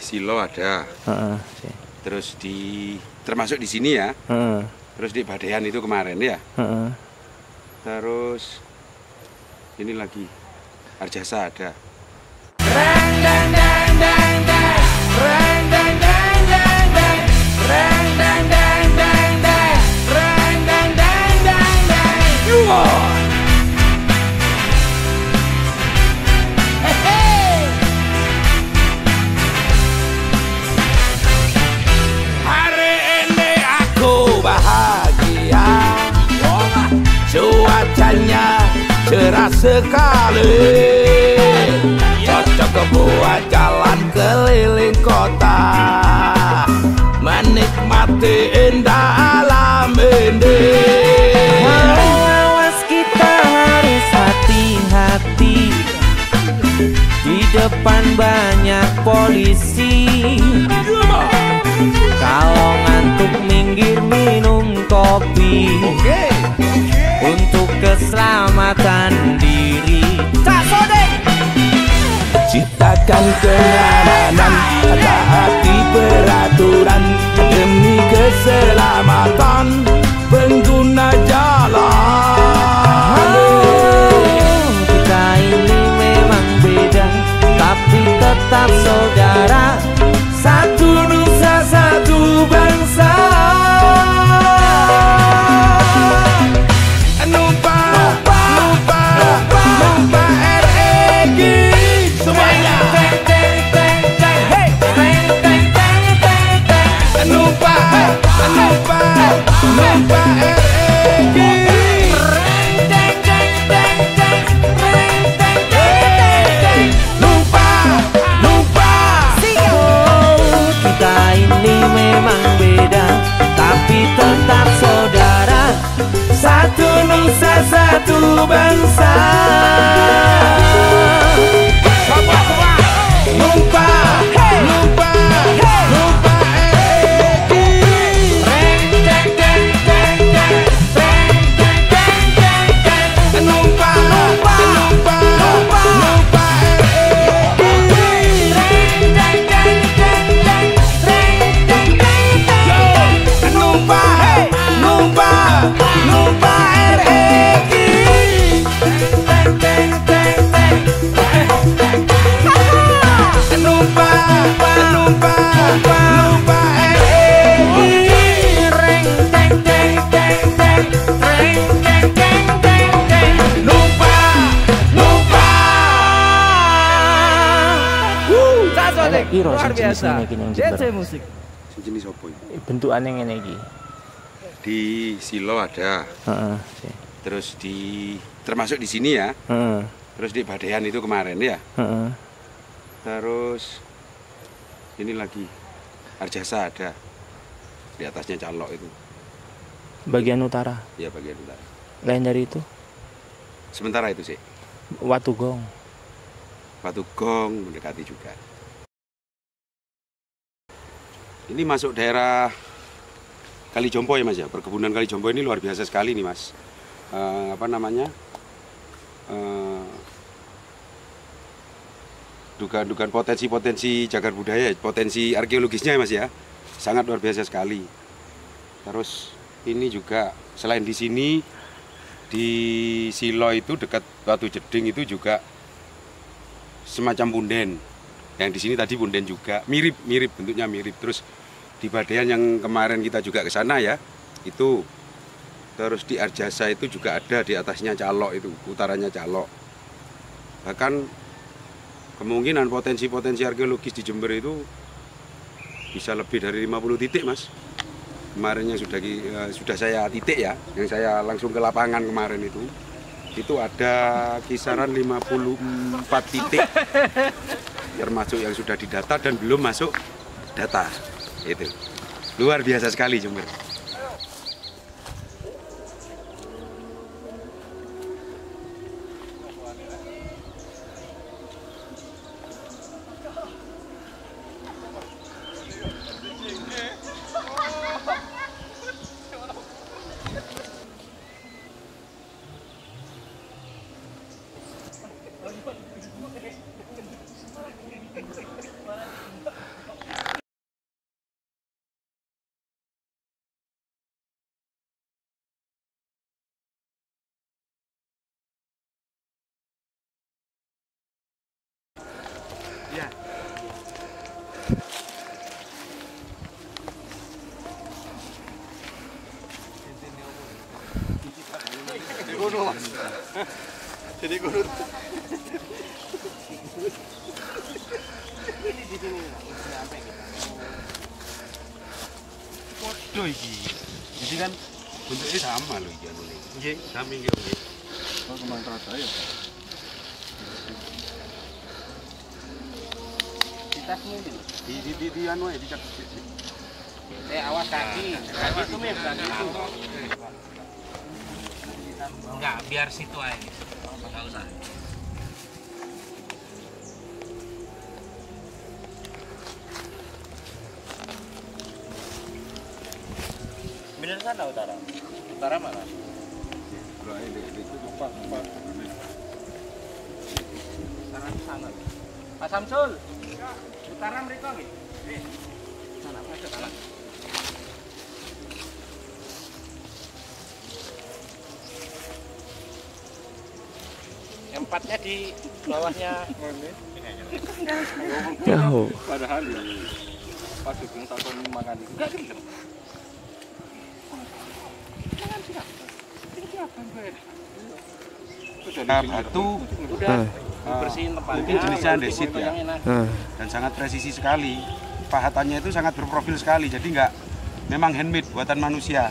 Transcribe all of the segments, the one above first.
Silo ada. Terus termasuk di sini ya. Terus di Badean itu kemarin ya. Terus ini lagi Arjasa ada. Cuacanya cerah sekali, cocok buat jalan keliling kota, menikmati indah alam ini. Awas kita harus hati-hati, di depan banyak polisi. Kalau ngantuk minggir minum kopi. Untuk keselamatan diri. Ciptakan kenyamanan, taati peraturan demi keselamatan pengguna jalan. Kita ini memang beda, tapi tetap saudara. Satu nusa, satu bangsa. Satu nusa, satu bangsa. Numpah, numpah, numpah RRI. Numpah, numpah, numpah luar biasa. Dance musik. Jenis apa ini? Bentukannya ngene iki. Di Silo ada. Terus termasuk di sini ya. Terus di Badean itu kemarin ya. Terus ini lagi Arjasa ada. Di atasnya Calok itu. Bagian utara. Ya, bagian utara. Lain dari itu? Sementara itu sih. Watugong. Watugong mendekati juga. Ini masuk daerah Kalijompo ya Mas ya. Perkebunan Kalijompo ini luar biasa sekali nih Mas. Apa namanya? Dugaan potensi cagar budaya, potensi arkeologisnya ya Mas ya. Sangat luar biasa sekali. Terus ini juga selain di sini di Silo itu dekat Batu Jeding itu juga semacam punden. Yang di sini tadi punden juga, mirip bentuknya mirip. Terus di Badean yang kemarin kita juga ke sana ya, itu terus di Arjasa itu juga ada, di atasnya Calok itu, utaranya Calok. Bahkan kemungkinan potensi arkeologis di Jember itu bisa lebih dari 50 titik Mas. Kemarin yang sudah saya titik ya, yang saya langsung ke lapangan kemarin itu ada kisaran 54 titik. Termasuk yang sudah didata dan belum masuk data. Itu luar biasa sekali Jember. Jadi kurut. Ini di sini sampai kita. Podo iki. Jadi kan bentuknya sama loh iki anu nih. Nggih, sami nggih, nggih. Oh, kembang rata ya. Kita semua ini. Di anu ya dicat. Awas kaki. Kaki itu mir berarti itu. Enggak, biar situ aja. Enggak usah. Bener sana utara. Utara mana? Utara sana. Pak Samsul. Utara mereka nggih. Sana masuk sana. Empatnya di bawahnya. Jauh. Padahal pas dukung takon mangan itu enggak gelem. Batu Udah bersihin tempatnya. mungkin jenisnya andesit ya. Nah, Dan sangat presisi sekali. Pahatannya itu sangat berprofil sekali. Jadi nggak memang handmade buatan manusia.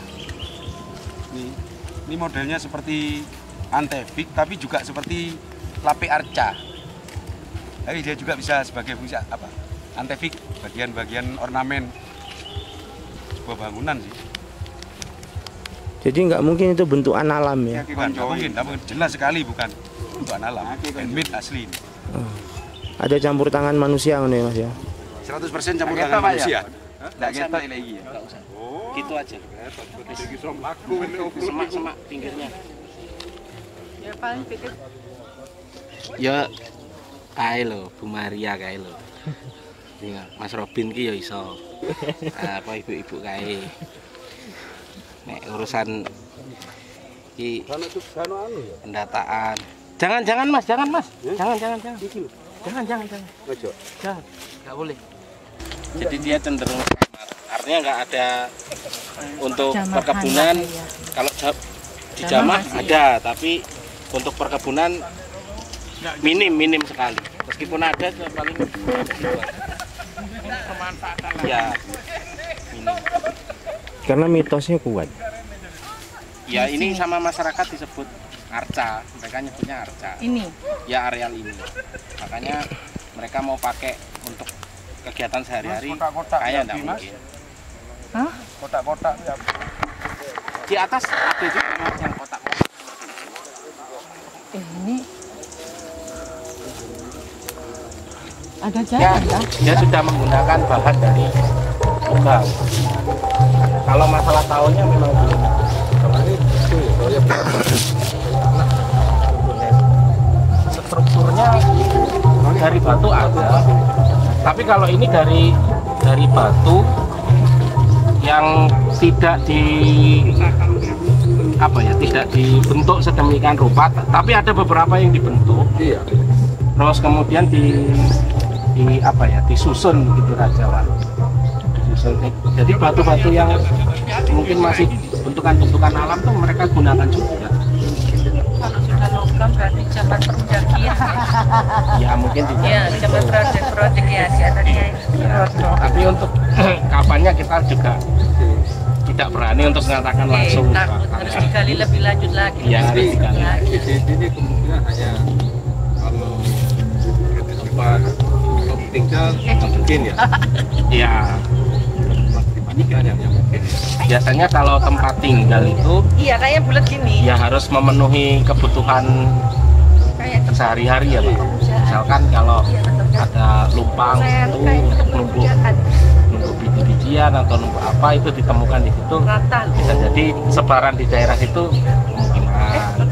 Ini modelnya seperti antefik tapi juga seperti lape arca. Tapi dia juga bisa sebagai fungsi apa? Antefik, bagian-bagian ornamen sebuah bangunan sih. jadi nggak mungkin itu bentukan alam ya. Bukan, nggak mungkin, jelas sekali bukan bentukan alam. Handmade asli. Ada campur tangan manusia ngono ya Mas ya. 100% campur tangan manusia. Enggak ketok lagi ya. Enggak usah. Gitu aja. Semak-semak pinggirnya. Ya paling pikir Ya kae lho, Bu Maria kae lho. Mas Robin ki ya iso. Apa ibu-ibu kae. Nek urusan ki pendataan. Jangan Mas, jangan Mas. Jangan. Jangan. Jangan. Enggak boleh. Jadi dia cenderung hemat. Artinya enggak ada untuk perkebunan. Kalau dijamah ada, tapi untuk perkebunan minim sekali. Meskipun ada paling ya minim. Karena mitosnya kuat. Ya ini sama masyarakat disebut arca, mereka nyebutnya arca. ini. Ya areal ini. Makanya mereka mau pakai untuk kegiatan sehari-hari kayak enggak mungkin. Hah? Kotak-kotak ya. Di atas ada juga Mas, yang kotak-kotak. Ini ada Ya, jalan ya? dia sudah menggunakan bahan dari logam. Kalau masalah tahunnya memang belum. Strukturnya dari batu ada, tapi kalau ini dari batu yang tidak tidak dibentuk sedemikian rupa, tapi ada beberapa yang dibentuk. Terus kemudian disusun begitu saja, Pak. Disusun. Jadi batu-batu yang mungkin masih bentukan-bentukan alam tuh mereka gunakan juga. Kalau sudah logam berarti zaman permudakian. Ya mungkin juga. Ya, zaman proyek ya di atasnya ini. Tapi untuk kapannya kita juga tidak berani untuk mengatakan langsung. Takut harus digali lebih lanjut lagi. Ya, harus digali. Ini kemungkinan hanya kalau tempat tinggal mungkin ya. Ya. Biasanya kalau tempat tinggal itu Iya, kayak bulat gini. ya harus memenuhi kebutuhan Kayak tempat sehari-hari ya, Pak. Misalkan kalau ada lumpang itu untuk numpuk biji-bijian atau numpuk apa itu ditemukan di situ, rata. bisa jadi sebaran di daerah situ kemungkinan.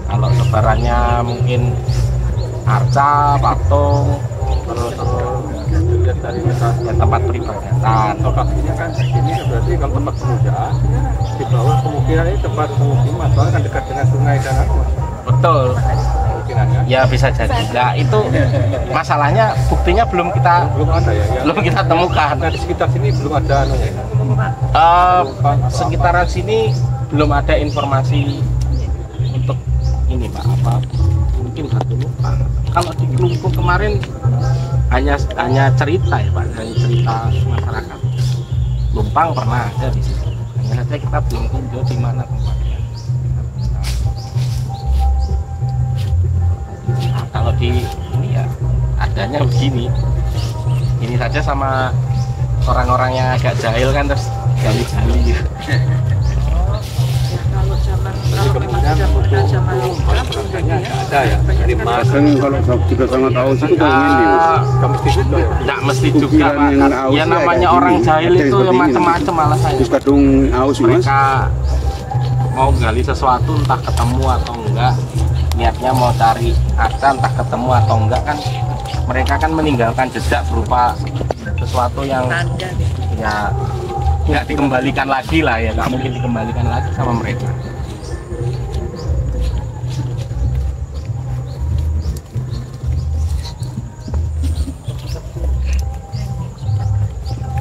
Kalau sebarannya mungkin arca, patung, terus Lihat dari tempat peribadatan. lokasinya kan ini berarti kalau tempat pemujaan di bawah kemungkinan ini tempat pemukiman soalnya kan dekat dengan sungai dan apa Betul. kemungkinannya Ya bisa jadi. Nah itu masalahnya buktinya belum belum ada ya. belum kita temukan. Nah di sekitar sini belum ada anunya. Sekitaran sini belum ada informasi untuk Pak, apa mungkin batu numpang. Kalau di Klungkung kemarin hanya cerita ya Pak, hanya cerita masyarakat. Lumpang pernah ada di situ, hanya saja kita belum tinjau di mana tempatnya. Nah, kalau di ini ya adanya begini. Ini saja sama orang-orang yang agak jahil kan terus gali-gali. Kalau memang sudah muda zaman logam, ada ya dari emas. Kalau juga sama tahu sih itu ini. Nggak mesti juga ya. Nggak mesti juga Pak. Ukiran yang aus Ya ya, namanya kayak orang gini. jahil Kayak itu seperti ini. macam-macam alasannya. Terus kadung aus mas. Mereka mau gali sesuatu entah ketemu atau enggak, niatnya mau cari harta entah ketemu atau enggak kan, mereka kan meninggalkan jejak berupa sesuatu yang ya nggak dikembalikan lagi lah ya, nggak mungkin dikembalikan lagi sama mereka.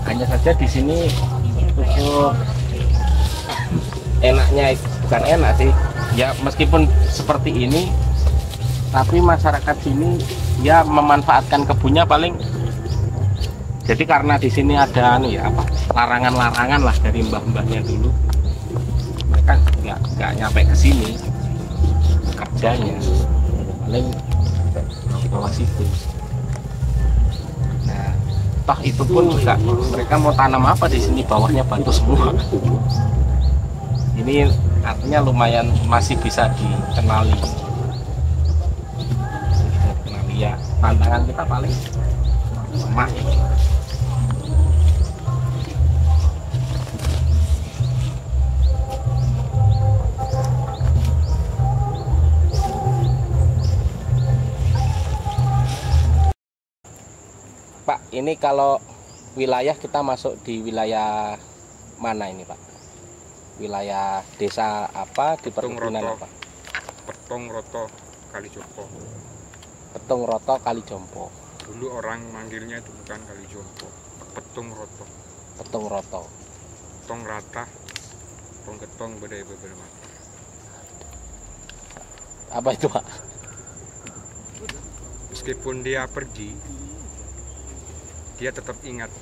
Hanya saja di sini cukup enaknya, bukan enak sih ya, meskipun seperti ini tapi masyarakat sini ya memanfaatkan kebunnya paling. Jadi karena di sini ada anu ya apa, larangan-larangan lah dari mbah-mbahnya dulu, mereka nggak nyampe ke sini kerjanya, paling di bawah situ. Nah toh itu pun nggak, mereka mau tanam apa di sini, bawahnya batu semua. Ini artinya lumayan masih bisa dikenali. Ya tantangan kita paling lemah. Pak, ini kalau wilayah kita masuk di wilayah mana ini Pak? Wilayah desa apa, di perkebunan apa? Petung Roto Kalijompo. Petung Roto Kalijompo. Dulu orang manggilnya itu bukan Kalijompo, Petung Roto. Petung Roto. Tong rata, tong ketong bedai beberapa. Apa itu Pak? Meskipun dia pergi, dia tetap ingat.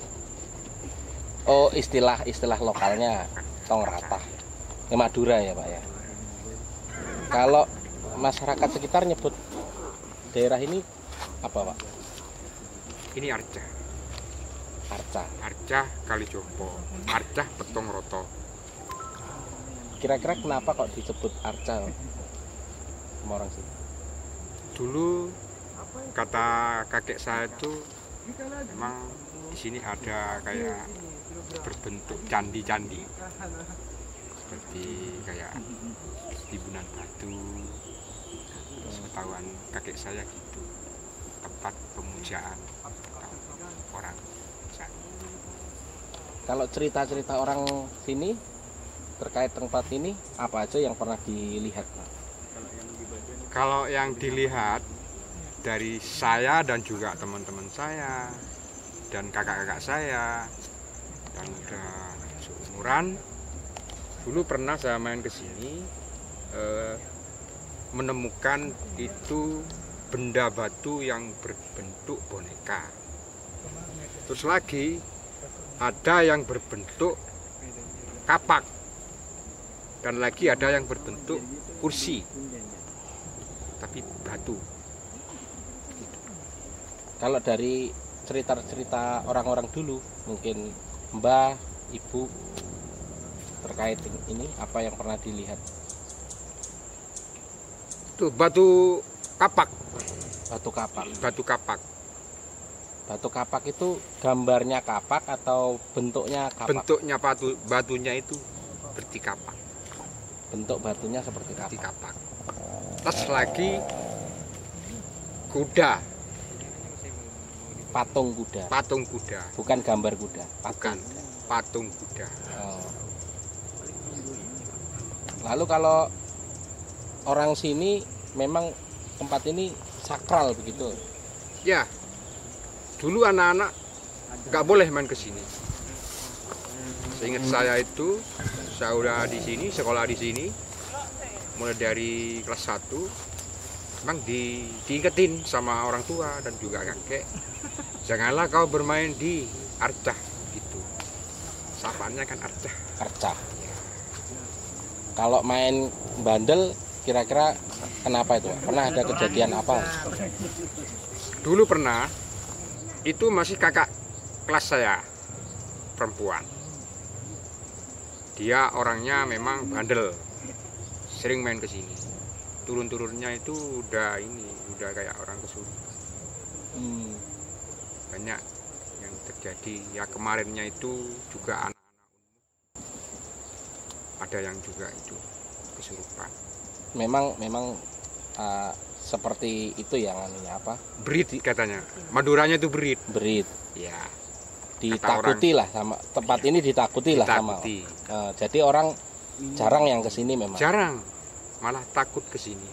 Oh, istilah lokalnya tong rata. Ini Madura ya Pak ya. Kalau masyarakat sekitar nyebut daerah ini apa Pak? Ini Arca. Arca. Arca Kalijompo, Arca Petung Roto. Kira-kira kenapa kok disebut Arca sama orang sini? Dulu kata kakek saya itu memang di sini ada kayak berbentuk candi-candi, seperti kayak timbunan batu. Pengetahuan kakek saya gitu, tempat pemujaan orang. Kalau cerita-cerita orang sini terkait tempat ini apa aja yang pernah dilihat Pak? Kalau yang dilihat dari saya dan juga teman-teman saya dan kakak-kakak saya dan udah seumuran, dulu pernah saya main ke sini menemukan itu benda batu yang berbentuk boneka. Terus lagi ada yang berbentuk kapak dan lagi ada yang berbentuk kursi tapi batu. Kalau dari cerita-cerita orang-orang dulu, mungkin Mbah, Ibu terkait ini apa yang pernah dilihat? Itu batu kapak. Batu kapak. Batu kapak. Batu kapak itu gambarnya kapak atau bentuknya kapak? Bentuknya batunya itu seperti kapak. Bentuk batunya seperti Seperti kapak. kapak. Terus lagi kuda, Patung kuda. patung kuda. Bukan gambar kuda. Bukan, patung kuda. Oh. Lalu kalau orang sini memang tempat ini sakral begitu. Ya, dulu anak-anak nggak boleh main ke sini. Seingat saya itu, saya udah di sini, sekolah di sini, mulai dari kelas 1 memang diingetin sama orang tua dan juga kakek, janganlah kau bermain di arcah gitu. Sapaannya kan arcah. Arcah. Kalau main bandel kira-kira kenapa itu? Pernah ada kejadian apa? Dulu pernah, itu masih kakak kelas saya, perempuan. Dia orangnya memang bandel, sering main ke sini. Turun-turunnya itu udah kayak orang kesurupan. Banyak yang terjadi. Ya kemarinnya itu juga anak-anak ada yang juga itu kesurupan. Memang seperti itu yang anunya apa? Berit katanya. Maduranya itu berit. Berit. Ya. Ditakuti lah sama tempat ini ditakuti lah sama. Jadi orang jarang yang kesini memang. Jarang. Malah takut kesini.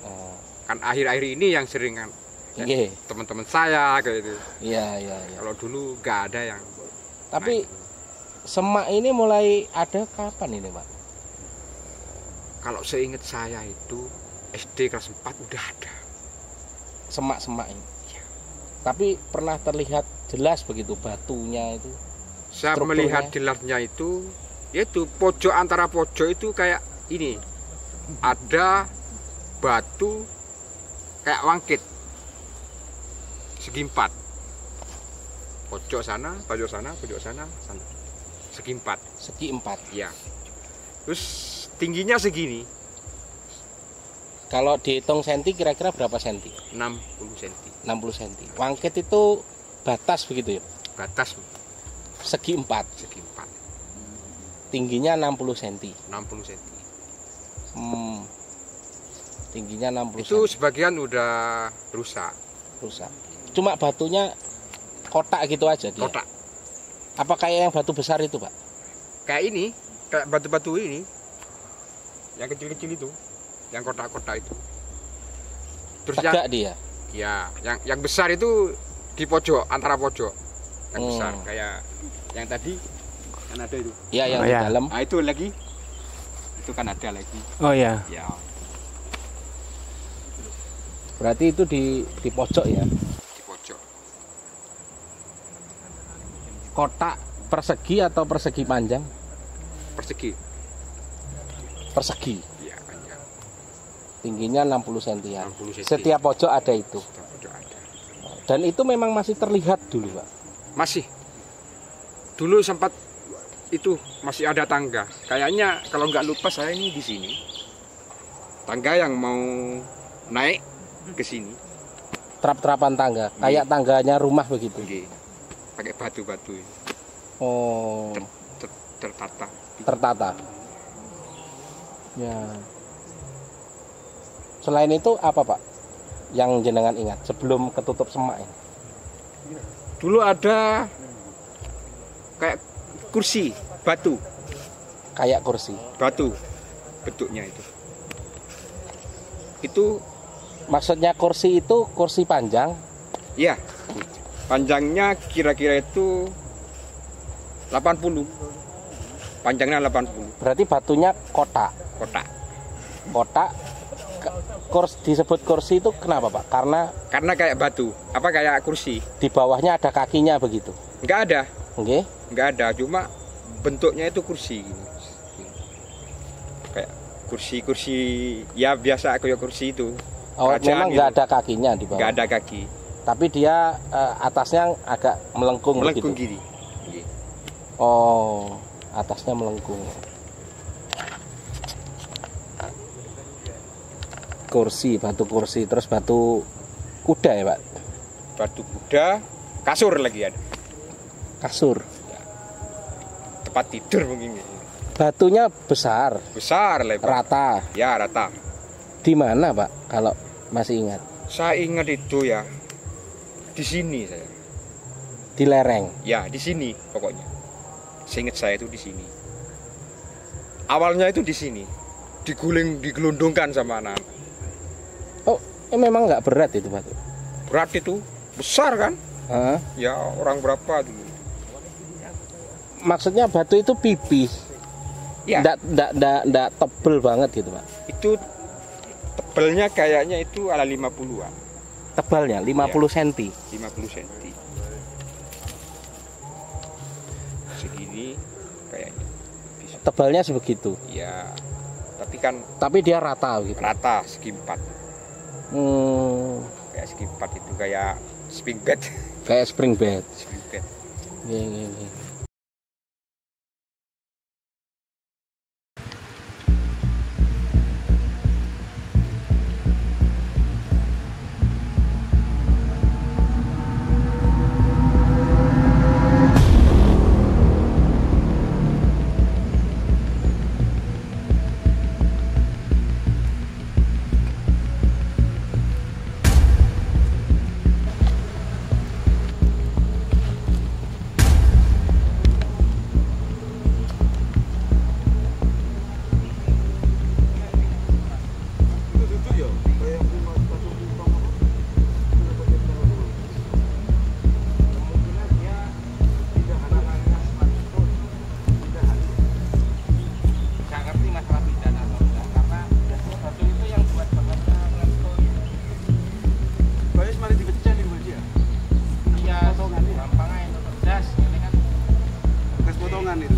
Kan akhir-akhir ini yang sering kan. Iya. Teman-teman saya kayak itu. Iya. Kalau dulu nggak ada yang. Tapi semak ini mulai ada kapan ini, Pak? Kalau seingat saya itu SD kelas 4 udah ada. Semak-semak ini. Tapi pernah terlihat jelas begitu batunya itu. Saya strukturnya. melihat jelasnya itu pojok antara pojok itu kayak ini. Ada batu kayak wangkit. Segi 4. Pojok sana, pojok sana, pojok sana, sana. Segi 4. Segi 4. Ya. Terus tingginya segini. Kalau dihitung senti kira-kira berapa senti? 60 cm. 60 senti. Wangkit itu batas begitu ya? Batas Segi 4. segi 4. Tingginya 60 senti. 60 cm. Tingginya 60 Itu senti. sebagian udah rusak. Rusak. Cuma batunya kotak gitu aja dia. Kotak. Apa kayak yang batu besar itu, Pak? Kayak ini, kayak batu-batu ini. Yang kecil-kecil itu, yang kotak-kotak itu. Terus Tegak dia. ya, yang besar itu di pojok, antara pojok. Yang besar kayak yang tadi kan ada itu. Iya, yang di dalam. Nah, itu lagi. Itu kan ada lagi. Oh ya. Ya, Berarti itu di pojok ya. di pojok. Kotak persegi atau persegi panjang? Persegi. Persegi. Iya, panjang. Tingginya 60 sentian. 60 cm. Setiap pojok ada itu. Setiap pojok ada. Dan itu memang masih terlihat dulu, Pak. Masih. Dulu sempat itu masih ada tangga. Kayaknya kalau nggak lupa saya ini di sini. Tangga yang mau naik ke sini. Trap-trapan tangga, kayak tangganya rumah begitu. Oke. Pakai batu-batu ini. Oh, Tertata. tertata. Ya. Selain itu apa, Pak? Yang jenengan ingat sebelum ketutup semak ini? Dulu ada kayak kursi batu, Kayak kursi. batu bentuknya itu. Itu Maksudnya kursi itu kursi panjang. ya panjangnya kira-kira itu 80. Panjangnya 80 Berarti batunya kotak. kotak. Kotak. Disebut kursi itu kenapa, Pak? Karena kayak batu, apa kayak kursi. Di bawahnya ada kakinya begitu. Nggak ada, Oke? nggak ada. Cuma bentuknya itu kursi gitu. Kayak kursi-kursi ya biasa kayak kursi itu. Oh, Kerajaan memang nggak gitu. ada kakinya di bawah. Nggak ada kaki. Tapi dia atasnya agak melengkung, Melengkung begitu. gini. Iya. Oh, atasnya melengkung. Kursi, batu kursi, terus batu kuda ya, Pak? Batu kuda, kasur lagi ada. Kasur. Tempat tidur mungkin. Batunya besar, Besar lebar. rata. Ya rata. Di mana, Pak? Kalau masih ingat? Saya ingat itu ya. Di sini saya. Di lereng. Ya di sini pokoknya. Seingat saya itu di sini. Awalnya itu di sini. Digelundungkan sama anak. Oh, memang nggak berat itu batu? Berat itu, besar kan? Hah? Ya orang berapa dulu? Maksudnya batu itu pipih. Ya, Nggak tebel banget gitu, Pak. itu Tebelnya kayaknya itu ala 50-an. Tebalnya 50 cm. 50 cm. Segini kayaknya. Bisa. Tebalnya sebegitu. Ya. Tapi kan Tapi dia rata gitu. rata segi 4. Kayak segi 4 itu kayak spring bed. Kayak spring bed. Spring bed. Iya, iya, iya. Nggak ngerti masalah pidana atau enggak, karena batu itu yang buat bangetnya ngantuk. Baik, mari dipecah nih Mas ya. Iya, gampang aja untuk das, ini kan. Bekas potongan itu.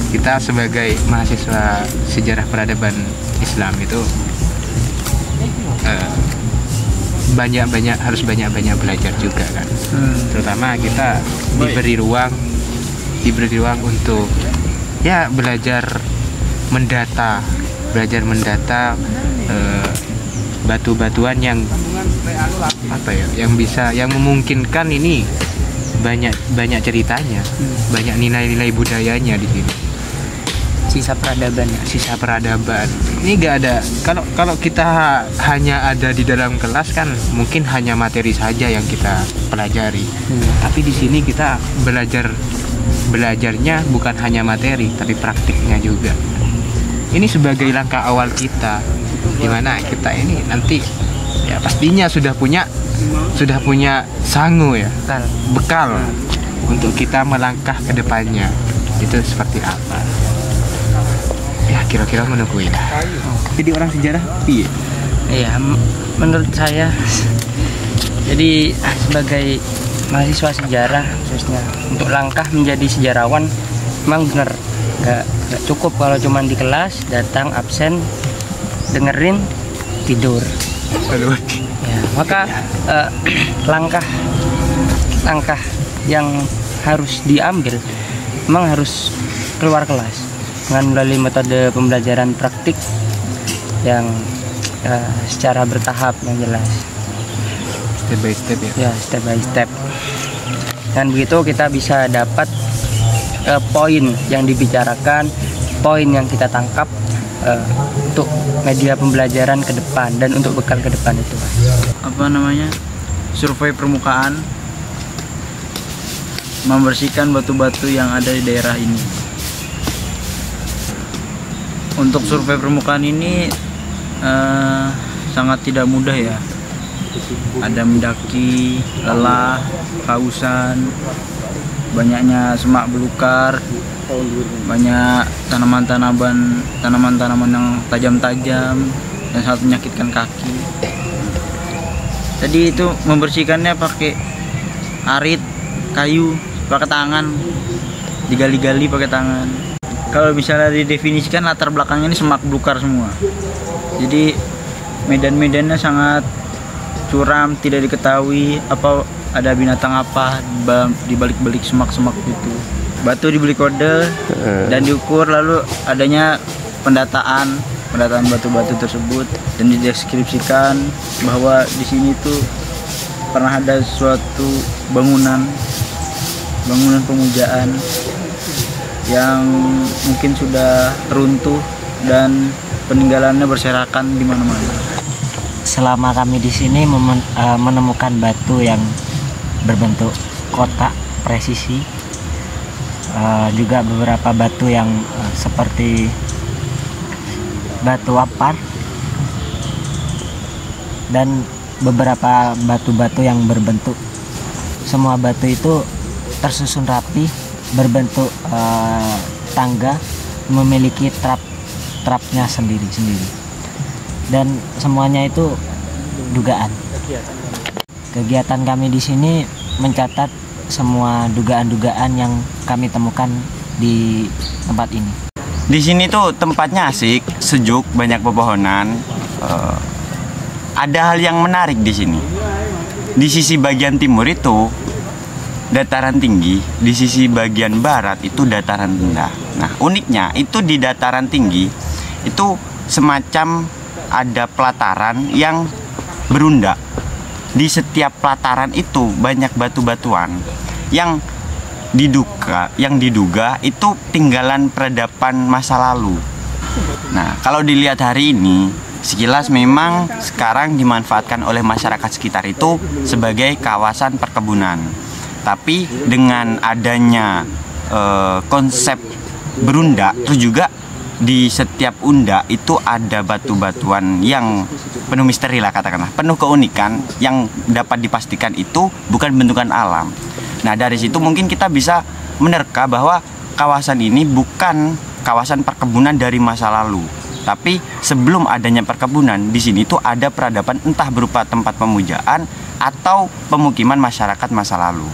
Kita sebagai mahasiswa sejarah peradaban Islam itu harus banyak belajar juga kan. Terutama kita diberi ruang untuk ya belajar mendata batu-batuan yang apa ya, yang memungkinkan ini banyak ceritanya, banyak nilai-nilai budayanya di sini. Sisa peradaban. Ini nggak ada. Kalau kita hanya ada di dalam kelas kan mungkin hanya materi saja yang kita pelajari. Tapi di sini kita belajarnya bukan hanya materi tapi praktiknya juga. Ini sebagai langkah awal kita, dimana kita ini nanti ya pastinya sudah punya sangu ya, bekal untuk kita melangkah ke depannya. Itu seperti apa? Ya kira-kira menungguin. Jadi orang sejarah iya. Iya, menurut saya jadi sebagai mahasiswa sejarah khususnya untuk langkah menjadi sejarawan memang benar nggak cukup kalau cuma di kelas datang absen dengerin tidur. Ya, maka langkah yang harus diambil memang harus keluar kelas dengan melalui metode pembelajaran praktik yang secara bertahap yang jelas, Step by step ya. ya step by step. Dan begitu kita bisa dapat poin yang dibicarakan, poin yang kita tangkap untuk media pembelajaran ke depan dan untuk bekal ke depan itu. Survei permukaan, membersihkan batu-batu yang ada di daerah ini. Untuk survei permukaan ini sangat tidak mudah ya. Ada mendaki, lelah, kehausan, banyaknya semak belukar, banyak tanaman-tanaman yang tajam-tajam dan sangat menyakitkan kaki. Tadi itu membersihkannya pakai arit, kayu, pakai tangan, digali-gali pakai tangan. Kalau misalnya didefinisikan latar belakangnya ini semak belukar semua. Jadi medan-medannya sangat curam, tidak diketahui apa ada binatang apa di balik-balik semak-semak itu. Batu diberi kode dan diukur, lalu adanya pendataan batu-batu tersebut dan dideskripsikan bahwa di sini tuh pernah ada suatu bangunan pemujaan yang mungkin sudah runtuh dan peninggalannya berserakan di mana-mana. Selama kami di sini menemukan batu yang berbentuk kotak presisi, juga beberapa batu yang seperti batu apar dan beberapa batu-batu yang berbentuk. Semua batu itu tersusun rapi, berbentuk tangga, memiliki trapnya sendiri-sendiri. Dan semuanya itu dugaan. Kegiatan kami di sini mencatat semua dugaan-dugaan yang kami temukan di tempat ini. Di sini tuh tempatnya asik, sejuk, banyak pepohonan. Ada hal yang menarik di sini. Di sisi bagian timur itu dataran tinggi, di sisi bagian barat itu dataran rendah. Nah, uniknya itu di dataran tinggi itu semacam ada pelataran yang berundak. Di setiap pelataran itu banyak batu-batuan yang diduga itu tinggalan peradaban masa lalu. Nah, kalau dilihat hari ini, sekilas memang sekarang dimanfaatkan oleh masyarakat sekitar itu sebagai kawasan perkebunan. Tapi dengan adanya konsep berundak, terus juga di setiap undak itu ada batu-batuan yang penuh misteri lah, katakanlah, penuh keunikan yang dapat dipastikan itu bukan bentukan alam. Nah, dari situ mungkin kita bisa menerka bahwa kawasan ini bukan kawasan perkebunan dari masa lalu. Tapi sebelum adanya perkebunan, di sini tuh ada peradaban entah berupa tempat pemujaan atau pemukiman masyarakat masa lalu.